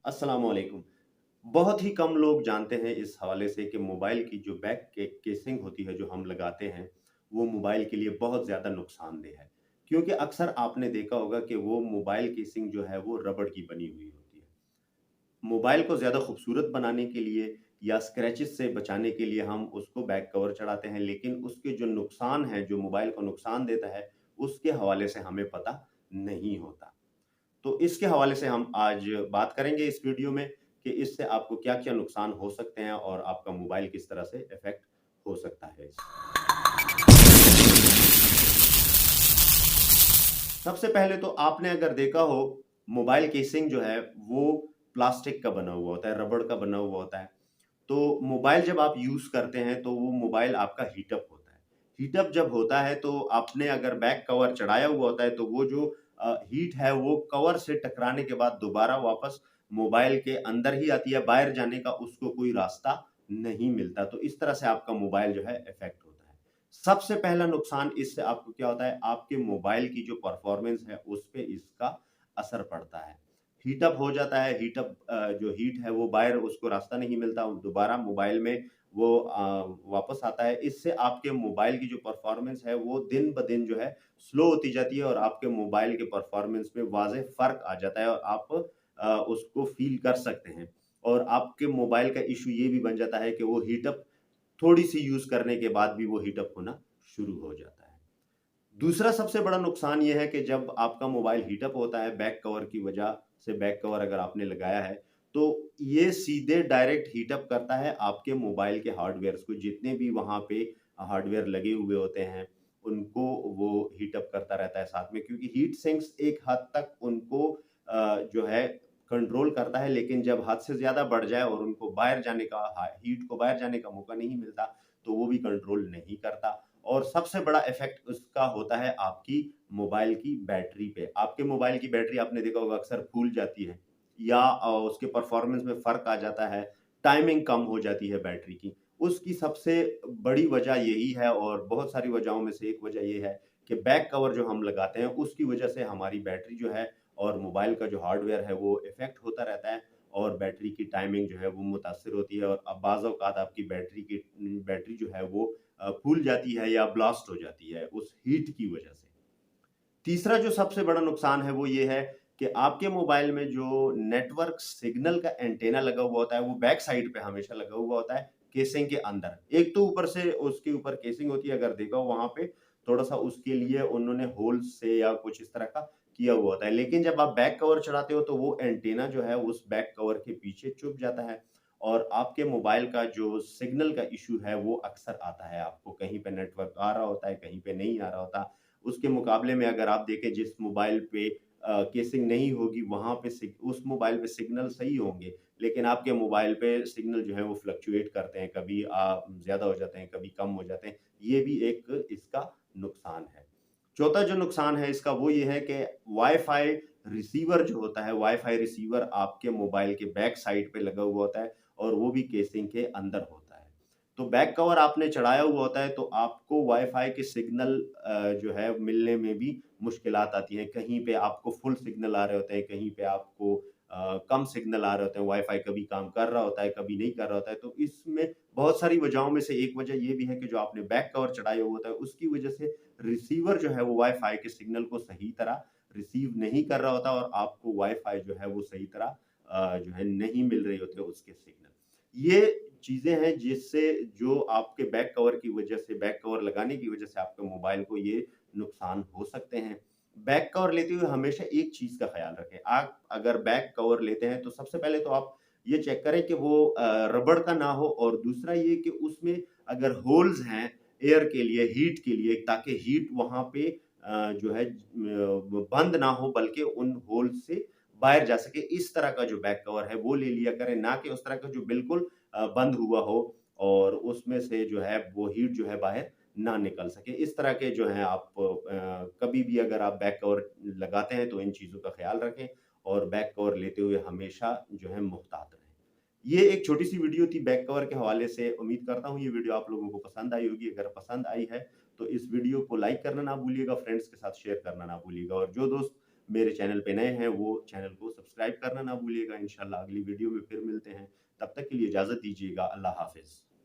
अस्सलाम वालेकुम। बहुत ही कम लोग जानते हैं इस हवाले से कि मोबाइल की जो बैक के केसिंग होती है, जो हम लगाते हैं, वो मोबाइल के लिए बहुत ज़्यादा नुकसानदेह है। क्योंकि अक्सर आपने देखा होगा कि वो मोबाइल केसिंग जो है, वो रबड़ की बनी हुई होती है। मोबाइल को ज़्यादा खूबसूरत बनाने के लिए या स्क्रैचेस से बचाने के लिए हम उसको बैक कवर चढ़ाते हैं, लेकिन उसके जो नुकसान हैं, जो मोबाइल को नुकसान देता है, उसके हवाले से हमें पता नहीं होता। तो इसके हवाले से हम आज बात करेंगे इस वीडियो में कि इससे आपको क्या-क्या नुकसान हो सकते हैं और आपका मोबाइल किस तरह से इफ़ेक्ट हो सकता है इससे। सबसे पहले तो आपने अगर देखा हो, मोबाइल केसिंग जो है वो प्लास्टिक का बना हुआ होता है, रबड़ का बना हुआ होता है। तो मोबाइल जब आप यूज़ करते हैं तो वो मोबाइल आपका हीट अप होता है। हीट अप जब होता है तो आपने अगर बैक कवर चढ़ाया हुआ होता है तो वो जो हीट है वो कवर से टकराने के बाद दोबारा वापस मोबाइल के अंदर ही आती है, बाहर जाने का उसको कोई रास्ता नहीं मिलता। तो इस तरह से आपका मोबाइल जो है इफ़ेक्ट होता है। सबसे पहला नुकसान इससे आपको क्या होता है, आपके मोबाइल की जो परफ़ॉर्मेंस है उस पे इसका असर पड़ता है। हीट अप हो जाता है, हीट अप जो हीट है वो बाहर उसको रास्ता नहीं मिलता, दोबारा मोबाइल में वो वापस आता है। इससे आपके मोबाइल की जो परफ़ॉर्मेंस है वो दिन-ब-दिन जो है स्लो होती जाती है और आपके मोबाइल के परफ़ॉर्मेंस में वाज़ेह फ़र्क आ जाता है और आप उसको फ़ील कर सकते हैं। और आपके मोबाइल का इश्यू ये भी बन जाता है कि वो हीट अप थोड़ी-सी यूज़ करने के बाद भी वो हीट अप होना शुरू हो जाता है। दूसरा सबसे बड़ा नुकसान ये है कि जब आपका मोबाइल हीट अप होता है बैक कवर की वजह से, बैक कवर अगर आपने लगाया है, तो ये सीधे डायरेक्ट हीट अप करता है आपके मोबाइल के हार्डवेयर्स को। जितने भी वहाँ पे हार्डवेयर लगे हुए होते हैं, उनको वो हीट अप करता रहता है साथ में, क्योंकि हीट सिंक्स एक हद तक उनको जो है कंट्रोल करता है, लेकिन जब हद से ज़्यादा बढ़ जाए और उनको बाहर जाने का हीट को बाहर जाने का मौका नहीं मिलता, तो वो भी कंट्रोल नहीं करता। और सबसे बड़ा इफ़ेक्ट उसका होता है आपकी मोबाइल की बैटरी पे। आपके मोबाइल की बैटरी आपने देखा होगा अक्सर फूल जाती है या उसके परफ़ॉर्मेंस में फ़र्क आ जाता है, टाइमिंग कम हो जाती है बैटरी की। उसकी सबसे बड़ी वजह यही है और बहुत सारी वजहों में से एक वजह ये है कि बैक कवर जो हम लगाते हैं, उसकी वजह से हमारी बैटरी जो है और मोबाइल का जो हार्डवेयर है, वो इफ़ेक्ट होता रहता है और बैटरी की टाइमिंग जो है वो मुतासिर होती है और बाज़ औक़ात आपकी बैटरी जो है वो फूल जाती है या ब्लास्ट हो जाती है उस हीट की वजह से। तीसरा जो सबसे बड़ा नुकसान है वो ये है कि आपके मोबाइल में जो नेटवर्क सिग्नल का एंटेना लगा हुआ होता है, वो बैक साइड पे हमेशा लगा हुआ होता है, केसिंग के अंदर। एक तो ऊपर से उसके ऊपर केसिंग होती है, अगर देखा हो वहाँ पे थोड़ा-सा उसके लिए उन्होंने होल्स से या कुछ इस तरह का किया हुआ होता है। लेकिन जब आप बैक कवर चढ़ाते हो तो वो एंटेना जो है उस बैक कवर के पीछे छुप जाता है और आपके मोबाइल का जो सिग्नल का इश्यू है वो अक्सर आता है आपको। कहीं पे नेटवर्क आ रहा होता है, कहीं पे नहीं आ रहा होता। उसके मुकाबले में अगर आप देखें जिस मोबाइल पे केसिंग नहीं होगी वहाँ पे उस मोबाइल पे सिग्नल सही होंगे, लेकिन आपके मोबाइल पे सिग्नल जो है वो फ्लक्चुएट करते हैं, कभी ज़्यादा हो जाते हैं, कभी कम हो जाते हैं। ये भी एक इसका नुकसान है। चौथा जो नुकसान है इसका वो ये है कि वाई-फाई रिसीवर जो होता है, वाई-फाई रिसीवर आपके मोबाइल के बैक साइड पे लगा हुआ होता है और वो भी केसिंग के अंदर होता है। तो बैक कवर आपने चढ़ाया हुआ होता है तो आपको वाई-फाई के सिग्नल जो है मिलने में भी मुश्किलात आती हैं। कहीं पे आपको फुल सिग्नल आ रहे होते हैं, कहीं पे आपको कम सिग्नल आ रहे होते हैं, वाई-फाई कभी काम कर रहा होता है, कभी नहीं कर रहा होता है। तो इसमें बहुत सारी वजहों में से एक वजह ये भी है कि जो आपने बैक कवर चढ़ाया हुआ होता है, उसकी वजह से रिसीवर जो है वो वाई-फाई के सिग्नल को सही तरह रिसीव नहीं कर रहा होता और आपको वाई-फाई जो है वो सही तरह जो है नहीं मिल रहे होते उसके सिग्नल। ये चीज़ें हैं जिससे जो आपके बैक कवर की वजह से, बैक कवर लगाने की वजह से आपके मोबाइल को ये नुकसान हो सकते हैं। बैक कवर लेते हुए हमेशा एक चीज़ का ख़्याल रखें, आप अगर बैक कवर लेते हैं तो सबसे पहले तो आप ये चेक करें कि वो रबड़ का ना हो और दूसरा ये कि उसमें अगर होल्स हैं एयर के लिए, हीट के लिए, ताकि हीट वहाँ पे जो है बंद ना हो बल्कि उन होल्स से बाहर जा सके। इस तरह का जो बैक कवर है वो ले लिया करें, ना कि उस तरह का जो बिल्कुल बंद हुआ हो और उसमें से जो है वो हीट जो है बाहर ना निकल सके। इस तरह के जो हैं आप कभी भी अगर आप बैक कवर लगाते हैं तो इन चीज़ों का ख़्याल रखें और बैक कवर लेते हुए हमेशा जो है मुहतात रहें। ये एक छोटी-सी वीडियो थी बैक कवर के हवाले से। उम्मीद करता हूँ ये वीडियो आप लोगों को पसंद आई होगी। अगर पसंद आई है तो इस वीडियो को लाइक करना ना भूलिएगा, फ्रेंड्स के साथ शेयर करना ना भूलिएगा और जो दोस्त मेरे चैनल पे नए हैं वो चैनल को सब्सक्राइब करना ना भूलिएगा। इंशाल्लाह अगली वीडियो में फिर मिलते हैं। तब तक के लिए इजाज़त दीजिएगा। अल्लाह हाफ़िज़।